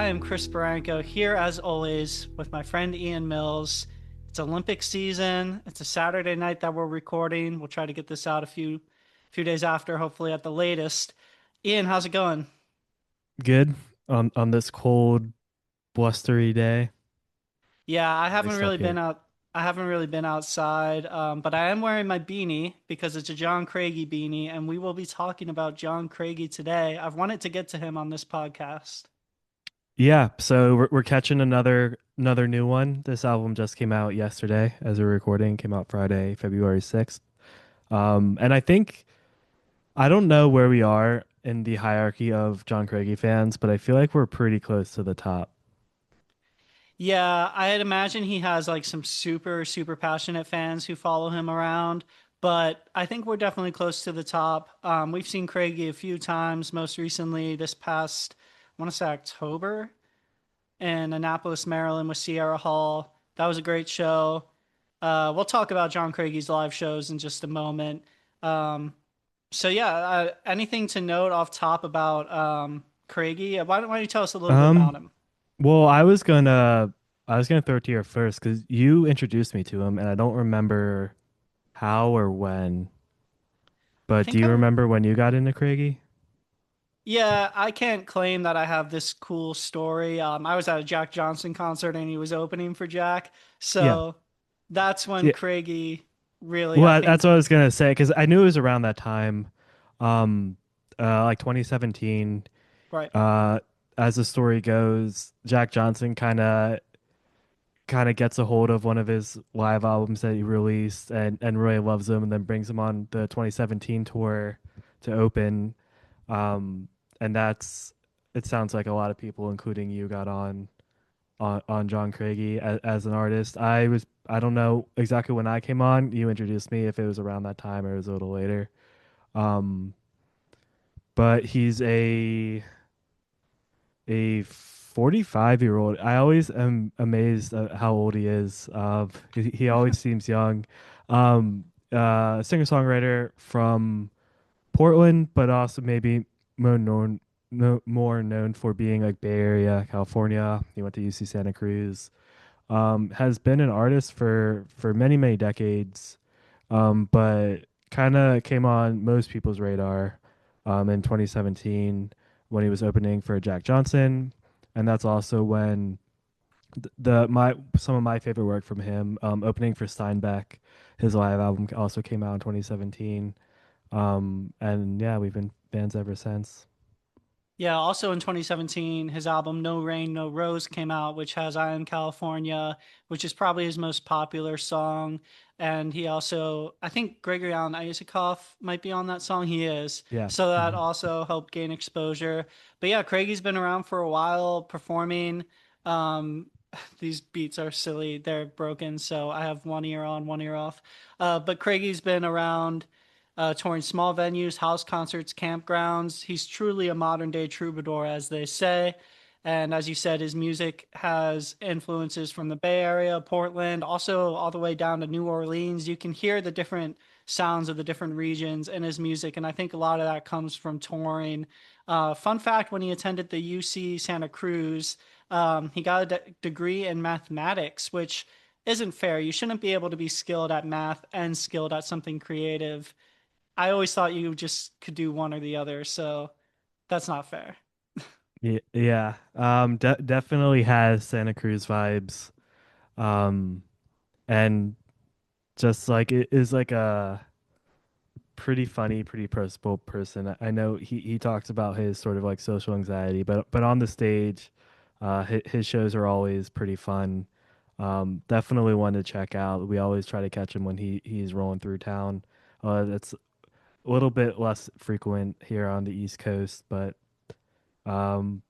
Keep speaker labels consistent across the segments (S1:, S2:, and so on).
S1: am Chris Baranco here as always with my friend Ian Mills. It's Olympic season. It's a Saturday night that we're recording. We'll try to get this out a few days after, hopefully at the latest. Ian, how's it going?
S2: Good on this cold, blustery day.
S1: Yeah, I
S2: Really
S1: haven't really
S2: stuck
S1: been
S2: here.
S1: out. I haven't really been outside, but I am wearing my beanie because it's a John Craigie beanie, and we will be talking about John Craigie today. I've wanted to get to him on this podcast.
S2: Yeah, so we're catching another new one. This album just came out yesterday as we're recording, came out Friday, February 6th. And I don't know where we are in the hierarchy of John Craigie fans, but I feel like we're pretty close to the top.
S1: Yeah, I'd imagine he has like some super, super passionate fans who follow him around, but I think we're definitely close to the top. We've seen Craigie a few times, most recently this past, I want to say October in Annapolis, Maryland with Sierra Hall. That was a great show. We'll talk about John Craigie's live shows in just a moment. Um, anything to note off top about Craigie? Why don't you tell us a little bit about
S2: Um,
S1: him?
S2: well, I was gonna throw it to you first because you introduced me to him, and I don't remember how or when.
S1: I
S2: But do
S1: think
S2: you
S1: I
S2: remember when you got into Craigie?
S1: Yeah, I can't claim that I have this cool story. I was at a Jack Johnson concert and he was opening for Jack.
S2: Yeah.
S1: So that's when
S2: Yeah.
S1: Craigie really, I
S2: Well, that's
S1: think,
S2: what I was gonna say because I knew it was around that time, um, like 2017.
S1: right.
S2: Uh, as the story goes, Jack Johnson kind of gets a hold of one of his live albums that he released and really loves him, and then brings him on the 2017 tour to open. Um, and that's it sounds like a lot of people, including you, got on John Craigie as an artist. I don't know exactly when I came on. You introduced me if it was around that time or it was a little later. Um, but he's a 45-year-old. I always am amazed at how old he is. He always seems young. Singer-songwriter from Portland, but also maybe more known more known for being like Bay Area, California. He went to UC Santa Cruz. Has been an artist for many decades, but kind of came on most people's radar in 2017 when he was opening for Jack Johnson, and that's also when the my some of my favorite work from him, opening for Steinbeck, his live album also came out in 2017, and yeah, we've been fans ever since.
S1: Yeah, also in 2017, his album No Rain, No Rose came out, which has I Am California, which is probably his most popular song. And he also, I think Gregory Alan Isakov might be on that song. He is.
S2: Yeah.
S1: So that
S2: Mhm.
S1: also helped gain exposure. But yeah, Craigie's been around for a while performing. Um, these beats are silly. They're broken. So I have one ear on, one ear off. But Craigie's been around touring small venues, house concerts, campgrounds. He's truly a modern day troubadour, as they say. And as you said, his music has influences from the Bay Area, Portland, also all the way down to New Orleans. You can hear the different sounds of the different regions in his music. And I think a lot of that comes from touring. Fun fact, when he attended the UC Santa Cruz, he got a degree in mathematics, which isn't fair. You shouldn't be able to be skilled at math and skilled at something creative. I always thought you just could do one or the other, so that's not fair.
S2: Yeah, yeah. Definitely has Santa Cruz vibes. Um, and just like it is like a pretty funny, pretty personable person. I know he talks about his sort of like social anxiety, but on the stage, his shows are always pretty fun. Definitely one to check out. We always try to catch him when he's rolling through town. It's a little bit less frequent here on the East Coast, but um,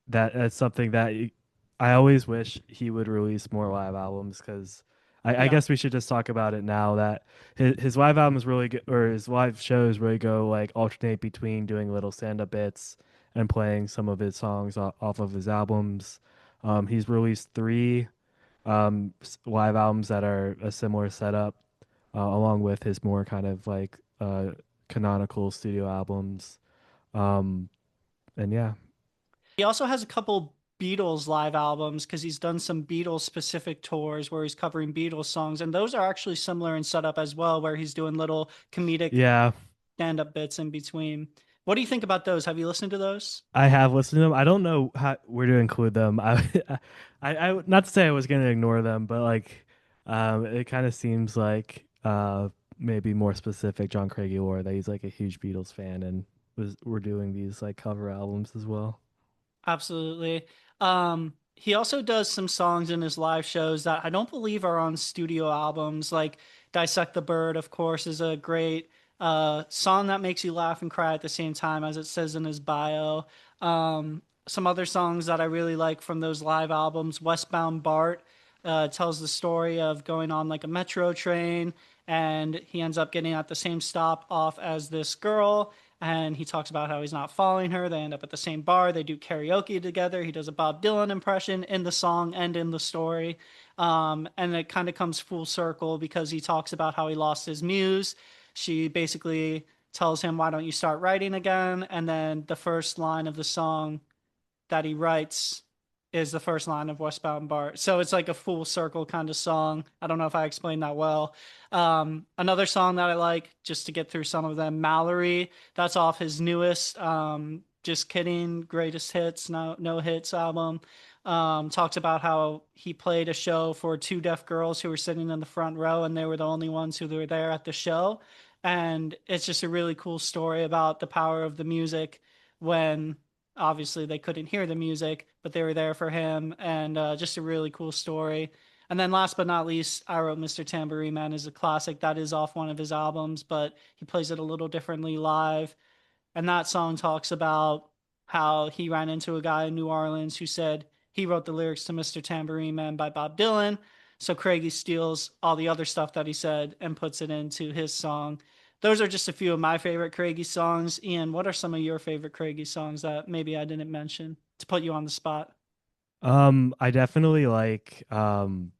S2: that's something that I always wish he would release more live albums because I
S1: Yeah.
S2: guess we should just talk about it now that his live albums really go, or his live shows really go like alternate between doing little stand-up bits and playing some of his songs off of his albums. He's released three live albums that are a similar setup, along with his more kind of like canonical studio albums. Um, and yeah.
S1: He also has a couple Beatles live albums because he's done some Beatles specific tours where he's covering Beatles songs, and those are actually similar in setup as well, where he's doing little comedic
S2: Yeah,
S1: stand-up bits in between. What do you think about those? Have you listened to those?
S2: I have listened to them. I don't know where to include them. Not to say I was going to ignore them, but like, it kind of seems like maybe more specific John Craigie lore that he's like a huge Beatles fan and we're doing these like cover albums as well.
S1: Absolutely. He also does some songs in his live shows that I don't believe are on studio albums. Like Dissect the Bird, of course, is a great song that makes you laugh and cry at the same time, as it says in his bio. Some other songs that I really like from those live albums, Westbound Bart tells the story of going on like a metro train, and he ends up getting at the same stop off as this girl, and he talks about how he's not following her. They end up at the same bar. They do karaoke together. He does a Bob Dylan impression in the song and in the story. And it kind of comes full circle because he talks about how he lost his muse. She basically tells him, "Why don't you start writing again?" And then the first line of the song that he writes is the first line of Westbound Bart. So it's like a full circle kind of song. I don't know if I explained that well. Another song that I like, just to get through some of them, Mallory. That's off his newest, Just Kidding, Greatest Hits, No Hits album. Talks about how he played a show for two deaf girls who were sitting in the front row, and they were the only ones who were there at the show. And it's just a really cool story about the power of the music when obviously they couldn't hear the music, but they were there for him, and just a really cool story. And then last but not least, I Wrote Mr. Tambourine Man is a classic. That is off one of his albums, but he plays it a little differently live. And that song talks about how he ran into a guy in New Orleans who said he wrote the lyrics to Mr. Tambourine Man by Bob Dylan. So Craigie steals all the other stuff that he said and puts it into his song. Those are just a few of my favorite Craigie songs. Ian, what are some of your favorite Craigie songs that maybe I didn't mention to put you on the spot?
S2: I definitely like
S1: You're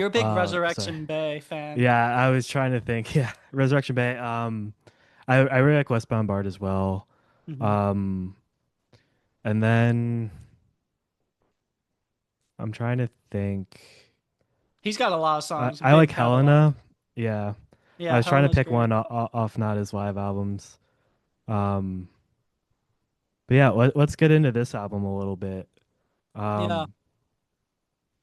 S1: a big
S2: sorry.
S1: Resurrection Bay fan.
S2: Yeah, I was trying to think. Yeah, Resurrection Bay. I really like Westbound Bart as well.
S1: Hmm.
S2: Um, and then I'm trying to think.
S1: He's got a lot of songs, a
S2: I like
S1: big catalog.
S2: Helena. Yeah, I
S1: Yeah,
S2: was trying to
S1: Helena's
S2: pick
S1: great.
S2: one off not his live albums. Um, but yeah, let's get into this album a little bit.
S1: Yeah.
S2: Um,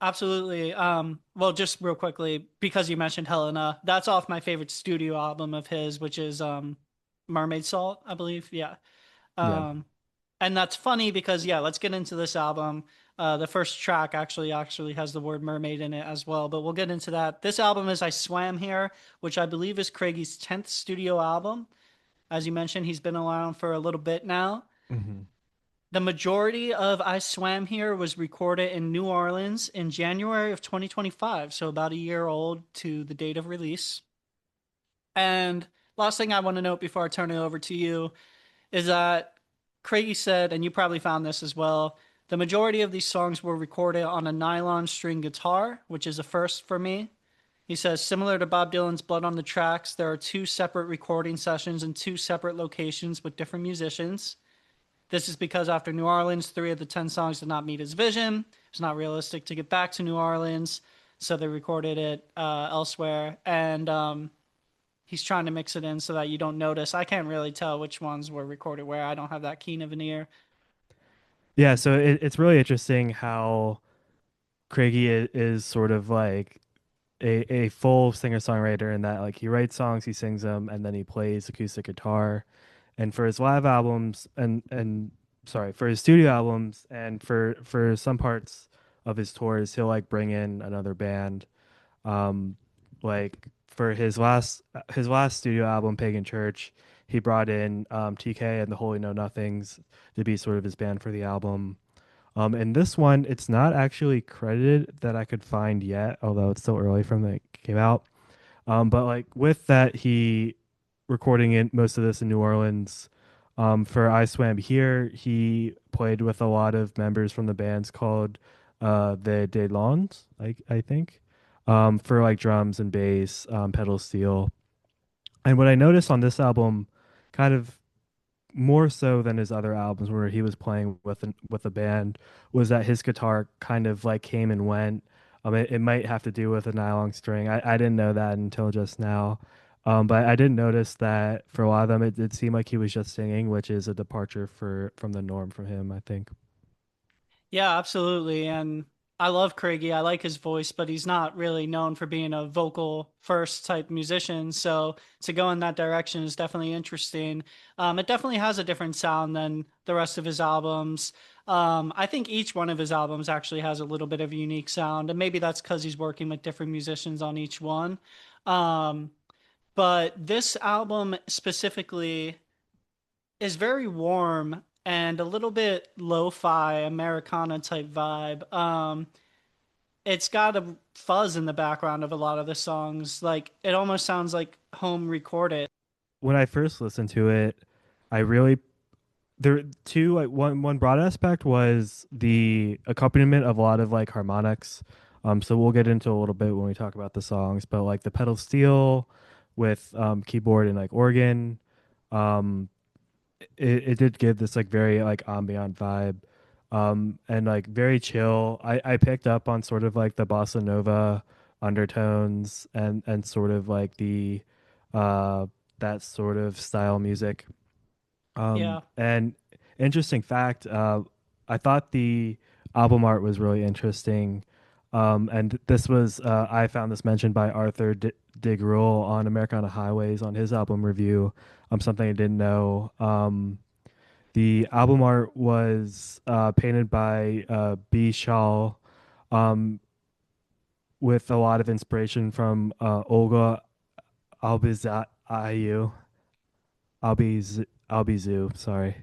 S1: Absolutely. Well, just real quickly, because you mentioned Helena, that's off my favorite studio album of his, which is Mermaid Salt, I believe. Yeah.
S2: yeah.
S1: Um, and that's funny because yeah, let's get into this album. The first track actually has the word mermaid in it as well, but we'll get into that. This album is I Swam Here, which I believe is Craigie's 10th studio album. As you mentioned, he's been around for a little bit now.
S2: Hmm.
S1: The majority of I Swam Here was recorded in New Orleans in January of 2025, so about a year old to the date of release. And last thing I want to note before I turn it over to you is that Craigie said, and you probably found this as well, the majority of these songs were recorded on a nylon string guitar, which is a first for me. He says, similar to Bob Dylan's Blood on the Tracks, there are two separate recording sessions in two separate locations with different musicians. This is because after New Orleans, three of the 10 songs did not meet his vision. It's not realistic to get back to New Orleans, so they recorded it elsewhere. And he's trying to mix it in so that you don't notice. I can't really tell which ones were recorded where. I don't have that keen of an ear.
S2: Yeah, so it's really interesting how Craigie is sort of like a full singer-songwriter in that like he writes songs, he sings them, and then he plays acoustic guitar. And for his live albums and sorry, for his studio albums and for some parts of his tours, he'll like bring in another band. Um, like for his last studio album, Pagan Church, he brought in TK and the Holy Know Nothings to be sort of his band for the album. And this one, it's not actually credited that I could find yet, although it's still early from when it came out. But like with that, he recording in most of this in New Orleans. For I Swam Here, he played with a lot of members from the bands called the Delons, I think, for like drums and bass, pedal steel. And what I noticed on this album, kind of more so than his other albums where he was playing with a band, was that his guitar kind of like came and went. It might have to do with a nylon string. I didn't know that until just now. But I did notice that for a lot of them, it seemed like he was just singing, which is a departure from the norm for him, I think.
S1: Yeah, absolutely. And I love Craigie. I like his voice, but he's not really known for being a vocal first type musician. So to go in that direction is definitely interesting. It definitely has a different sound than the rest of his albums. I think each one of his albums actually has a little bit of a unique sound, and maybe that's because he's working with different musicians on each one. Um, but this album specifically is very warm and a little bit lo-fi Americana type vibe. It's got a fuzz in the background of a lot of the songs. Like it almost sounds like home recorded.
S2: When I first listened to it, I really there two like one broad aspect was the accompaniment of a lot of like harmonics. So we'll get into a little bit when we talk about the songs, but like the pedal steel with keyboard and like organ, um, it did give this like very like ambient vibe, and like very chill. I picked up on sort of like the bossa nova undertones and sort of like the uh that sort of style music.
S1: Yeah.
S2: And interesting fact, I thought the album art was really interesting. And this was, I found this mentioned by Arthur DeGrule on Americana Highways on his album review. Something I didn't know. The album art was painted by B. Shaw, um, with a lot of inspiration from Olga Albizayu, Albizu, sorry,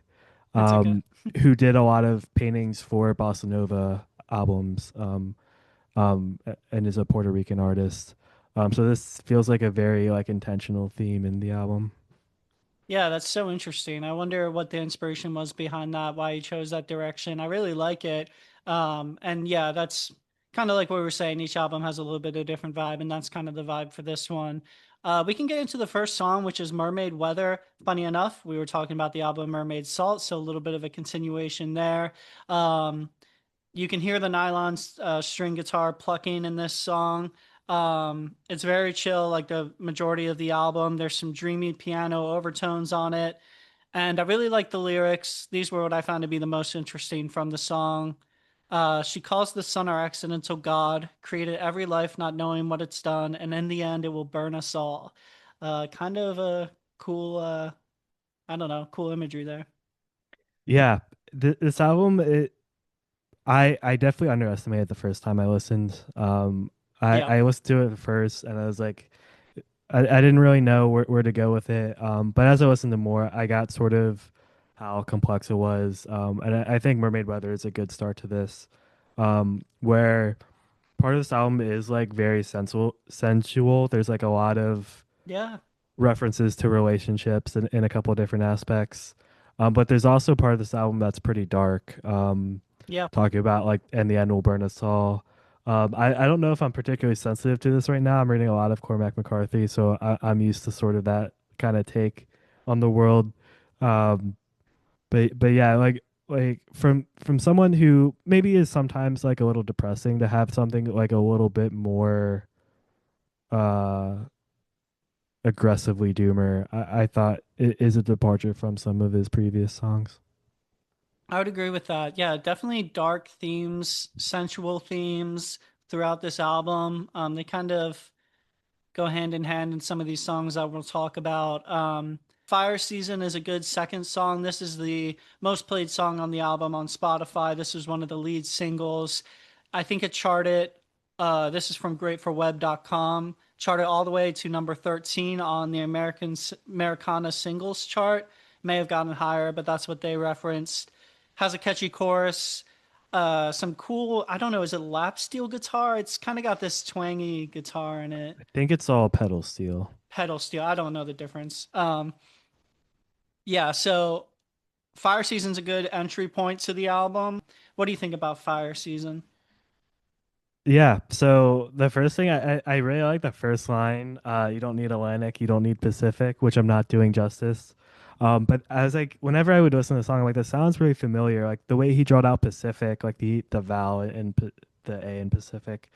S1: It's okay.
S2: um, who did a lot of paintings for bossa nova albums, and is a Puerto Rican artist. So this feels like a very like intentional theme in the album.
S1: Yeah, that's so interesting. I wonder what the inspiration was behind that, why he chose that direction. I really like it. And yeah, that's kind of like what we were saying. Each album has a little bit of different vibe, and that's kind of the vibe for this one. We can get into the first song, which is Mermaid Weather. Funny enough, we were talking about the album Mermaid Salt, so a little bit of a continuation there. Um, you can hear the nylon string guitar plucking in this song. It's very chill, like the majority of the album. There's some dreamy piano overtones on it. And I really like the lyrics. These were what I found to be the most interesting from the song. She calls the sun our accidental God, created every life not knowing what it's done, and in the end, it will burn us all. Kind of a cool, I don't know, cool imagery there.
S2: Yeah, this album, I definitely underestimated the first time I listened.
S1: Yeah,
S2: I listened to it first, and I was like, I didn't really know where to go with it. But as I listened to more, I got sort of how complex it was. And I think Mermaid Weather is a good start to this, where part of this album is like very sensual. There's like a lot of
S1: yeah,
S2: references to relationships in a couple of different aspects. But there's also part of this album that's pretty dark,
S1: yeah.
S2: talking about like, and the end will burn us all. I don't know if I'm particularly sensitive to this right now. I'm reading a lot of Cormac McCarthy, so I'm used to sort of that kind of take on the world. Um, but yeah, like from someone who maybe is sometimes like a little depressing to have something like a little bit more uh aggressively doomer. I thought it is a departure from some of his previous songs.
S1: I would agree with that. Yeah, definitely dark themes, sensual themes throughout this album. They kind of go hand in hand in some of these songs that we'll talk about. Fire Season is a good second song. This is the most played song on the album on Spotify. This is one of the lead singles. I think it charted, this is from greatforweb.com, charted all the way to number 13 on the Americana singles chart. May have gotten higher, but that's what they referenced. Has a catchy chorus, some cool, I don't know, is it lap steel guitar? It's kind of got this twangy guitar in it.
S2: I think it's all pedal steel.
S1: Pedal steel, I don't know the difference. Yeah, so Fire Season's a good entry point to the album. What do you think about Fire Season?
S2: Yeah, so the first thing I really like the first line, you don't need Atlantic, you don't need Pacific, which I'm not doing justice. But I was like, whenever I would listen to the song, I'm like, this sounds really familiar. Like the way he drawled out Pacific, like the vowel in the A in Pacific,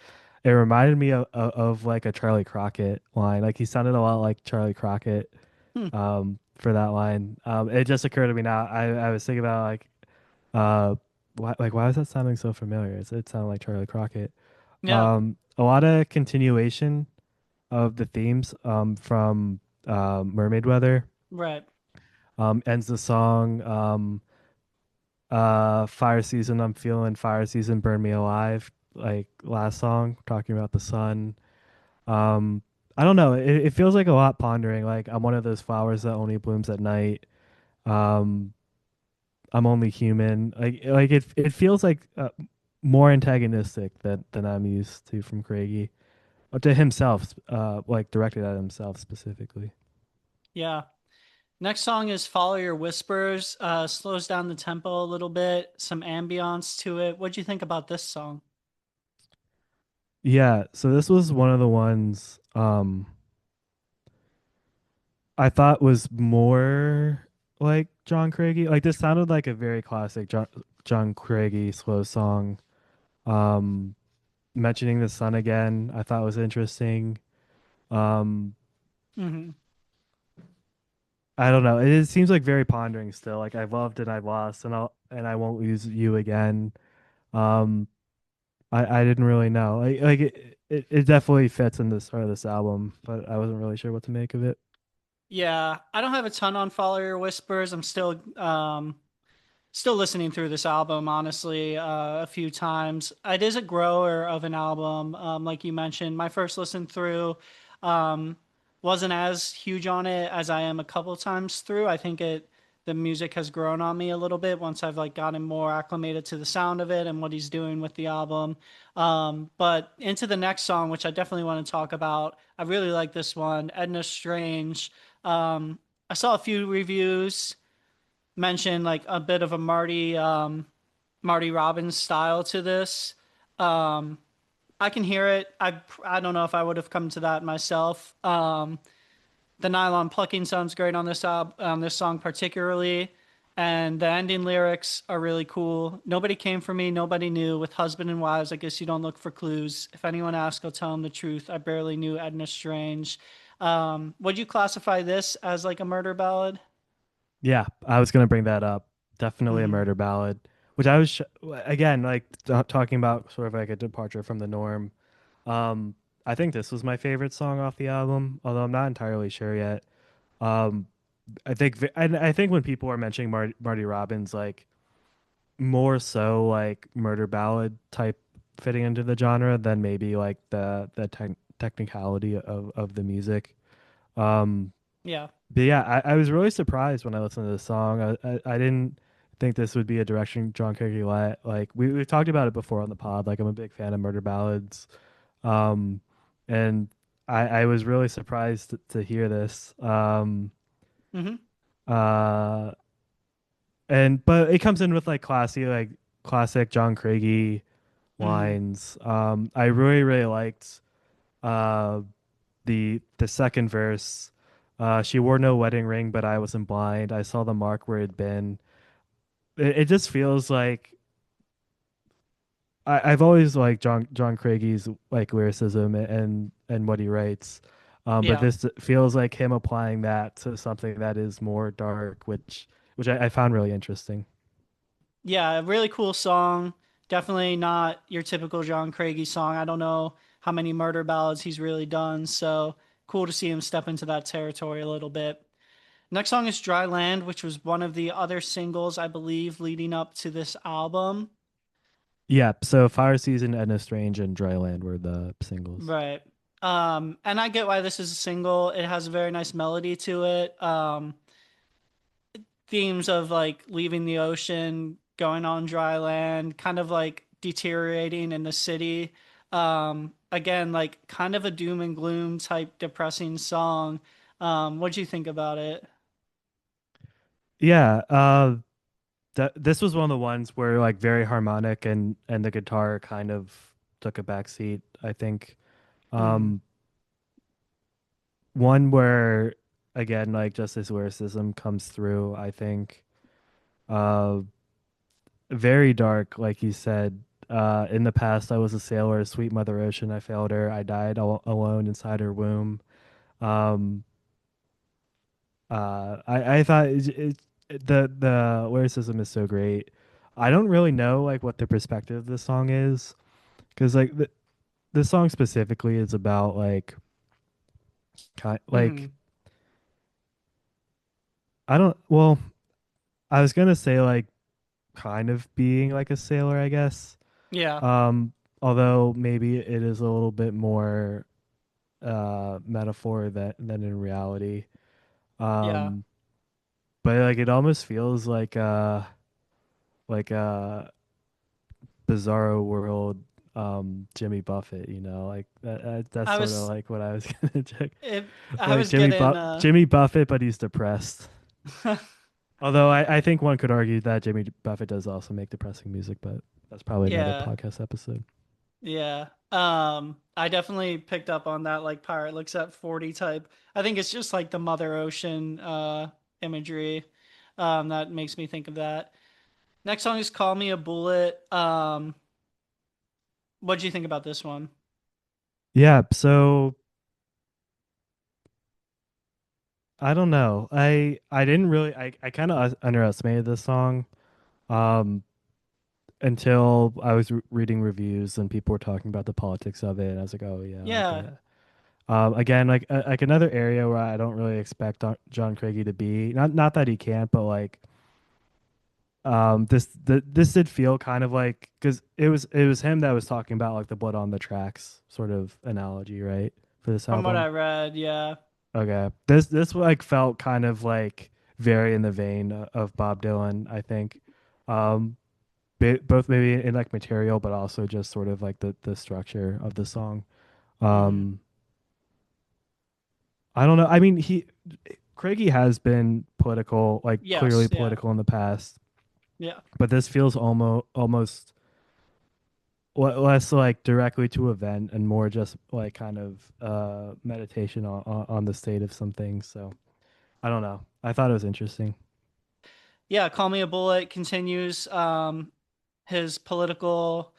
S2: it reminded me of like a Charlie Crockett line. Like he sounded a lot like Charlie Crockett
S1: Hmm.
S2: for that line. It just occurred to me now. I was thinking about uh why was that sounding so familiar? It sounded like Charlie Crockett.
S1: Yeah,
S2: A lot of continuation of the themes from Mermaid Weather.
S1: right.
S2: Ends the song fire season, I'm feeling fire season, burn me alive, like last song talking about the sun. um I don't know, it feels like a lot pondering, like I'm one of those flowers that only blooms at night. um I'm only human, like it feels like more antagonistic than I'm used to from Craigie, or to himself, like directed at himself specifically.
S1: Yeah. Next song is Follow Your Whispers. Slows down the tempo a little bit, some ambiance to it. What'd you think about this song?
S2: Yeah, so this was one of the ones I thought was more like John Craigie. Like this sounded like a very classic John Craigie slow song. Um, Mentioning the sun again, I thought was interesting. Um,
S1: Hmm.
S2: I don't know. It seems like very pondering still. Like I've loved and I've lost, and I won't lose you again. Um, I didn't really know. It definitely fits in this part of this album, but I wasn't really sure what to make of it.
S1: Yeah, I don't have a ton on Follow Your Whispers. I'm still listening through this album, honestly, a few times. It is a grower of an album, like you mentioned. My first listen through um, wasn't as huge on it as I am a couple times through. I think the music has grown on me a little bit once I've like gotten more acclimated to the sound of it and what he's doing with the album. But into the next song, which I definitely want to talk about, I really like this one, Edna Strange. Um, I saw a few reviews mention like a bit of a Marty Robbins style to this. Um, I can hear it. I don't know if I would have come to that myself. The nylon plucking sounds great on this song particularly, and the ending lyrics are really cool. Nobody came for me, nobody knew. With husband and wives, I guess you don't look for clues. If anyone asks, I'll tell them the truth. I barely knew Edna Strange. Would you classify this as like a murder ballad?
S2: Yeah, I was gonna bring that up. Definitely a
S1: Hmm.
S2: murder ballad, which I was again like talking about sort of like a departure from the norm. Um, I think this was my favorite song off the album, although I'm not entirely sure yet. Um, I think when people are mentioning Marty Robbins, like more so like murder ballad type fitting into the genre than maybe like the technicality of the music. Um,
S1: Yeah.
S2: but yeah, I was really surprised when I listened to this song. I didn't think this would be a direction John Craigie let. Like we've talked about it before on the pod. Like I'm a big fan of murder ballads. Um, and I was really surprised to hear this.
S1: Hmm.
S2: Uh, and but it comes in with like classic John Craigie
S1: Hmm.
S2: lines. I really liked uh the second verse. She wore no wedding ring, but I wasn't blind. I saw the mark where it'd been. It just feels like I've always liked John Craigie's like lyricism and what he writes. But
S1: Yeah.
S2: this feels like him applying that to something that is more dark, which I found really interesting.
S1: Yeah, a really cool song. Definitely not your typical John Craigie song. I don't know how many murder ballads he's really done, so cool to see him step into that territory a little bit. Next song is Dry Land, which was one of the other singles, I believe, leading up to this album.
S2: Yeah, so Fire Season, Edna Strange, and Dryland were the singles.
S1: Right. And I get why this is a single. It has a very nice melody to it. Themes of like leaving the ocean, going on dry land, kind of like deteriorating in the city. Again, like kind of a doom and gloom type depressing song. What'd you think about it?
S2: Yeah, this was one of the ones where like very harmonic and the guitar kind of took a backseat, I think.
S1: Hmm.
S2: Um, One where again, like just his lyricism comes through, I think. Uh, very dark, like you said. In the past, I was a sailor, sweet Mother Ocean. I failed her. I died alone inside her womb. Um, I thought the lyricism is so great. I don't really know like what the perspective of the song is, because like the song specifically is about like like
S1: Hmm.
S2: I don't well I was gonna say like kind of being like a sailor, I guess.
S1: Yeah,
S2: Um, although maybe it is a little bit more metaphor than in reality.
S1: yeah.
S2: Um, but like it almost feels like bizarro world Jimmy Buffett, you know, like that's
S1: I
S2: sort of
S1: was
S2: like what I was gonna check.
S1: if I
S2: Like
S1: was getting
S2: Jimmy Buffett, but he's depressed. Although I think one could argue that Jimmy Buffett does also make depressing music, but that's probably another
S1: yeah,
S2: podcast episode.
S1: yeah. I definitely picked up on that like pirate looks at 40 type. I think it's just like the Mother Ocean imagery that makes me think of that. Next song is Call Me a Bullet. What do you think about this one?
S2: Yeah, so I don't know. I didn't really I kind of underestimated this song um until I was reading reviews and people were talking about the politics of it and I was like, "Oh yeah, I
S1: Yeah,
S2: get." Again, like another area where I don't really expect John Craigie to be. Not that he can't, but like this did feel kind of like because it was him that was talking about like the blood on the tracks sort of analogy, right? For this
S1: from what I
S2: album.
S1: read, yeah.
S2: Okay. This like felt kind of like very in the vein of Bob Dylan, I think. Um both maybe in like material but also just sort of like the structure of the song.
S1: Hmm.
S2: Um I don't know. I mean, he Craigie has been political, like clearly
S1: Yes, yeah.
S2: political in the past,
S1: Yeah.
S2: but this feels almost less like directly to event and more just like kind of meditation on the state of some things. So I don't know. I thought it was interesting.
S1: Yeah, Call Me a Bullet continues his political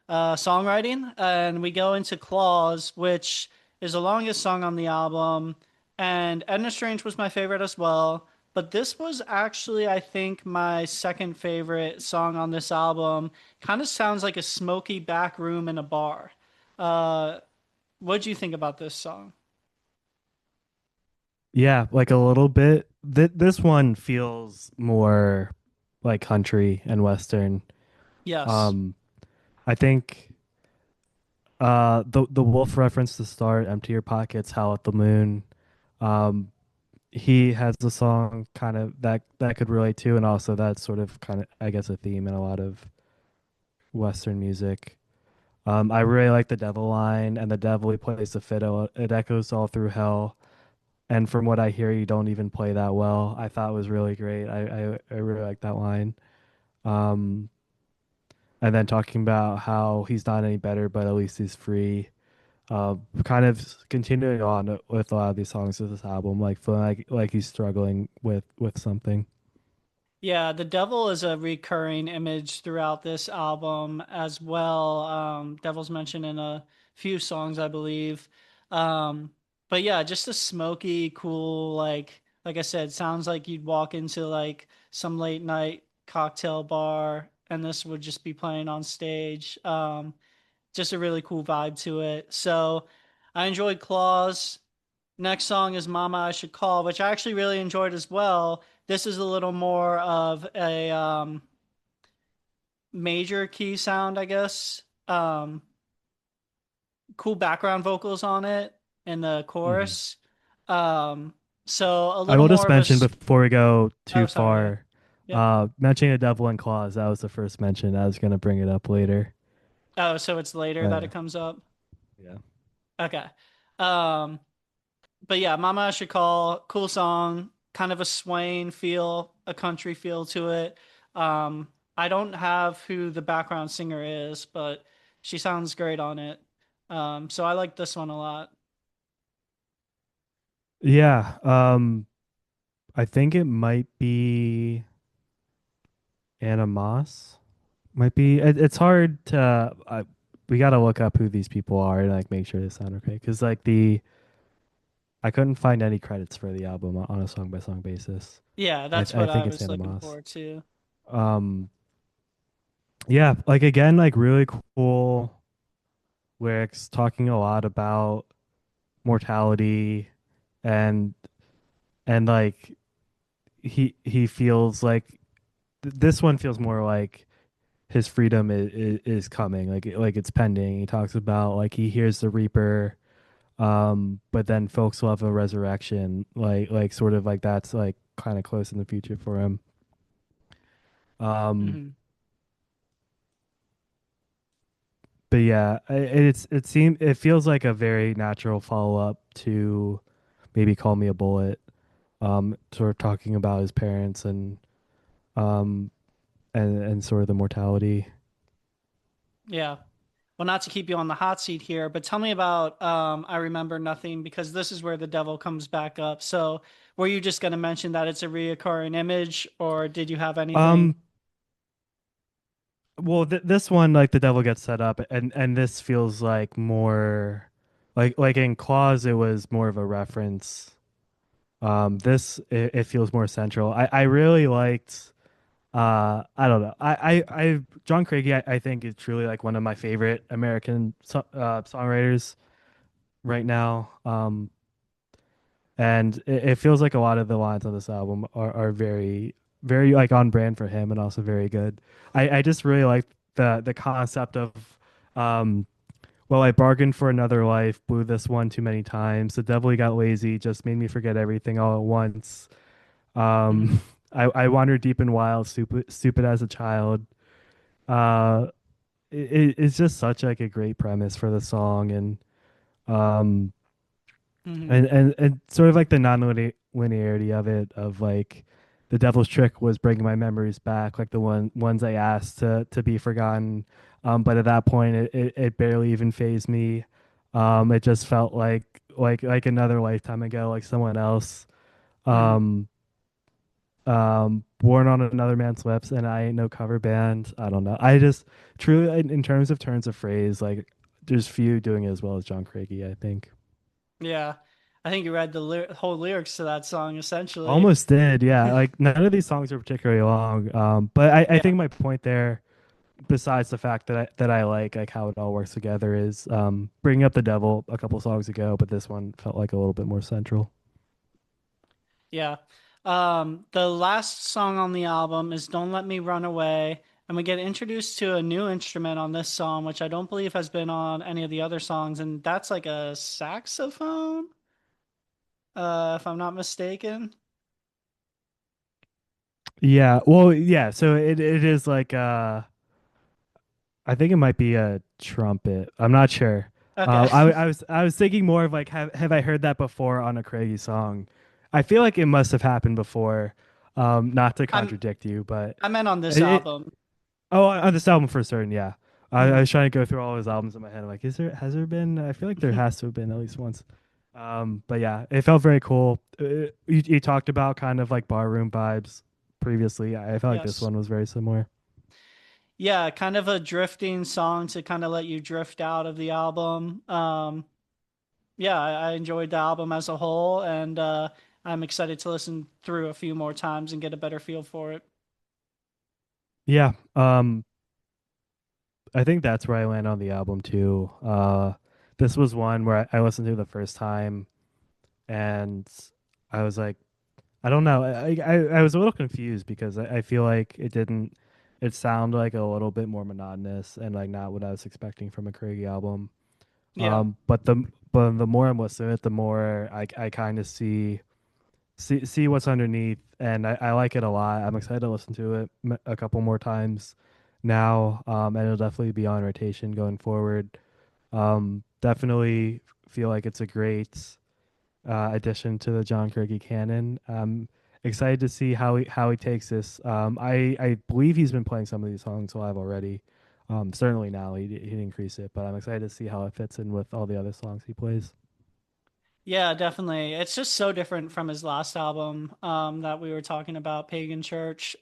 S1: songwriting, and we go into Claws, which is the longest song on the album. And Edna Strange was my favorite as well. But this was actually, I think, my second favorite song on this album. Kind of sounds like a smoky back room in a bar. Uh, what do you think about this song?
S2: Yeah, like a little bit. This one feels more like country and western.
S1: Yes.
S2: Um, I think the Wolf reference to start, empty your pockets, howl at the moon. Um, he has a song kind of that could relate to, and also that's sort of kind of I guess a theme in a lot of western music. I really like the devil line, and the devil he plays the fiddle. It echoes all through hell. And from what I hear, you don't even play that well. I thought was really great. I really like that line. Um, and then talking about how he's not any better, but at least he's free. Kind of continuing on with a lot of these songs of this album, like feeling like he's struggling with something.
S1: Yeah, the devil is a recurring image throughout this album as well. Devil's mentioned in a few songs, I believe. Um, but yeah, just a smoky, cool, like I said, sounds like you'd walk into like some late night cocktail bar and this would just be playing on stage. Just a really cool vibe to it. So I enjoyed Claws. Next song is Mama I Should Call, which I actually really enjoyed as well. This is a little more of a major key sound, I guess. Cool background vocals on it in the
S2: Mhm.
S1: chorus. Um, so a
S2: I
S1: little
S2: will
S1: more
S2: just
S1: of a.
S2: mention before we go too
S1: Oh, sorry. Yeah.
S2: far,
S1: Yeah.
S2: mentioning a devil and claws. That was the first mention. I was gonna bring it up later.
S1: Oh, so it's later that
S2: Yeah,
S1: it comes up.
S2: yeah.
S1: Okay. Um, but yeah, Mama I Should Call, cool song, kind of a swaying feel, a country feel to it. I don't have who the background singer is, but she sounds great on it. So I like this one a lot.
S2: Yeah. I think it might be Anna Moss. Might be. It's hard to. We gotta look up who these people are and like make sure they sound okay. Because like the I couldn't find any credits for the album on a song by song basis.
S1: Yeah,
S2: I
S1: that's
S2: I
S1: what I
S2: think it's
S1: was
S2: Anna
S1: looking
S2: Moss.
S1: for too.
S2: Um. Yeah. Like again, like really cool lyrics talking a lot about mortality and like he feels like this one feels more like his freedom is coming like it's pending. He talks about like he hears the reaper, but then folks will have a resurrection, like sort of like that's like kind of close in the future for him. um
S1: Hmm.
S2: but yeah, it feels like a very natural follow-up to maybe Call Me a Bullet, sort of talking about his parents um and sort of the mortality.
S1: Yeah. Well, not to keep you on the hot seat here, but tell me about I Remember Nothing because this is where the devil comes back up. So, were you just going to mention that it's a reoccurring image, or did you have anything?
S2: um Well, this one, like the devil gets set up, and this feels like more like in Claws, it was more of a reference. This it feels more central. I really liked. I don't know. John Craigie, I think is truly like one of my favorite American songwriters right now. And it feels like a lot of the lines on this album are very like on brand for him and also very good. I just really like the concept of um well, I bargained for another life, blew this one too many times. The devil got lazy, just made me forget everything all at once.
S1: Hmm.
S2: Um I wandered deep and wild, stupid as a child. Uh it's just such like a great premise for the song, um
S1: Hmm.
S2: and sort of like the non-linearity of it, of like the devil's trick was bringing my memories back, like the ones I asked to be forgotten. But at that point it barely even fazed me. It just felt like another lifetime ago, like someone else.
S1: Hmm.
S2: um Born on another man's lips, and I ain't no cover band. I don't know, I just truly in terms of turns of phrase, like there's few doing it as well as John Craigie, I think.
S1: Yeah. I think you read the whole lyrics to that song essentially.
S2: Almost did, yeah. Like none of these songs are particularly long. But I
S1: Yeah.
S2: think my point there, besides the fact that I like how it all works together, is bringing up the devil a couple songs ago, but this one felt like a little bit more central.
S1: Yeah. The last song on the album is Don't Let Me Run Away. And we get introduced to a new instrument on this song, which I don't believe has been on any of the other songs, and that's like a saxophone, if I'm not mistaken.
S2: Yeah, well, yeah. So it is like I think it might be a trumpet. I'm not sure.
S1: Okay.
S2: I was thinking more of like have I heard that before on a Craigie song? I feel like it must have happened before. Not to
S1: I'm
S2: contradict you, but
S1: I meant on this
S2: it
S1: album.
S2: oh, on this album for certain, yeah. I
S1: Mhm.
S2: was trying to go through all his albums in my head. I'm like, has there been? I feel like there has to have been at least once. But yeah, it felt very cool. You talked about kind of like barroom vibes previously. I felt like this
S1: Yes.
S2: one was very similar.
S1: Yeah, kind of a drifting song to kind of let you drift out of the album. Yeah, I enjoyed the album as a whole, and I'm excited to listen through a few more times and get a better feel for it.
S2: Yeah. I think that's where I land on the album too. This was one where I listened to the first time and I was like, I don't know. I was a little confused because I feel like it sounded like a little bit more monotonous and like not what I was expecting from a Craigie album.
S1: Yeah.
S2: But the more I'm listening to it, the more I kind of see what's underneath, and I like it a lot. I'm excited to listen to it a couple more times now, and it'll definitely be on rotation going forward. Definitely feel like it's a great addition to the John Craigie canon. Excited to see how he takes this. I believe he's been playing some of these songs live already. Certainly now he'd increase it, but I'm excited to see how it fits in with all the other songs he plays.
S1: Yeah, definitely. It's just so different from his last album that we were talking about, Pagan Church.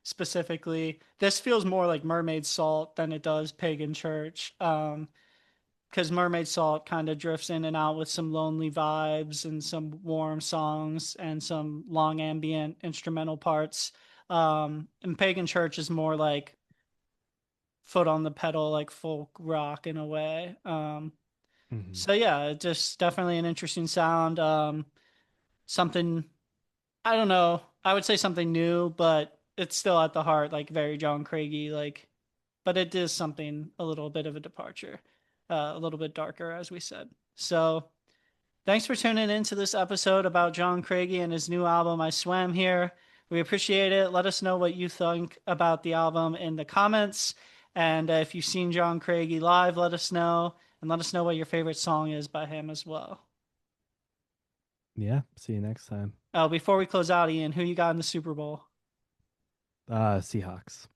S1: Specifically, this feels more like Mermaid Salt than it does Pagan Church. Because Mermaid Salt kind of drifts in and out with some lonely vibes and some warm songs and some long ambient instrumental parts. And Pagan Church is more like foot on the pedal, like folk rock in a way.
S2: Hmm.
S1: So yeah, just definitely an interesting sound. Something I don't know. I would say something new, but it's still at the heart, like very John Craigie, like, but it is something a little bit of a departure, a little bit darker, as we said. So thanks for tuning in to this episode about John Craigie and his new album, I Swam Here. We appreciate it. Let us know what you think about the album in the comments. And if you've seen John Craigie live, let us know. And let us know what your favorite song is by him as well.
S2: Yeah. See you next time.
S1: Oh, before we close out, Ian, who you got in the Super Bowl?
S2: Seahawks.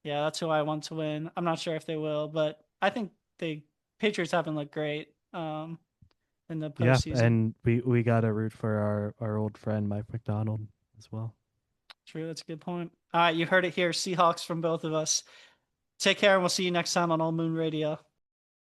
S1: Yeah, that's who I want to win. I'm not sure if they will, but I think the Patriots haven't looked great in the
S2: Yeah,
S1: postseason.
S2: and we got to root for our old friend Mike McDonald as well.
S1: True, that's a good point. All right, you heard it here. Seahawks from both of us. Take care, and we'll see you next time on Old Moon Radio.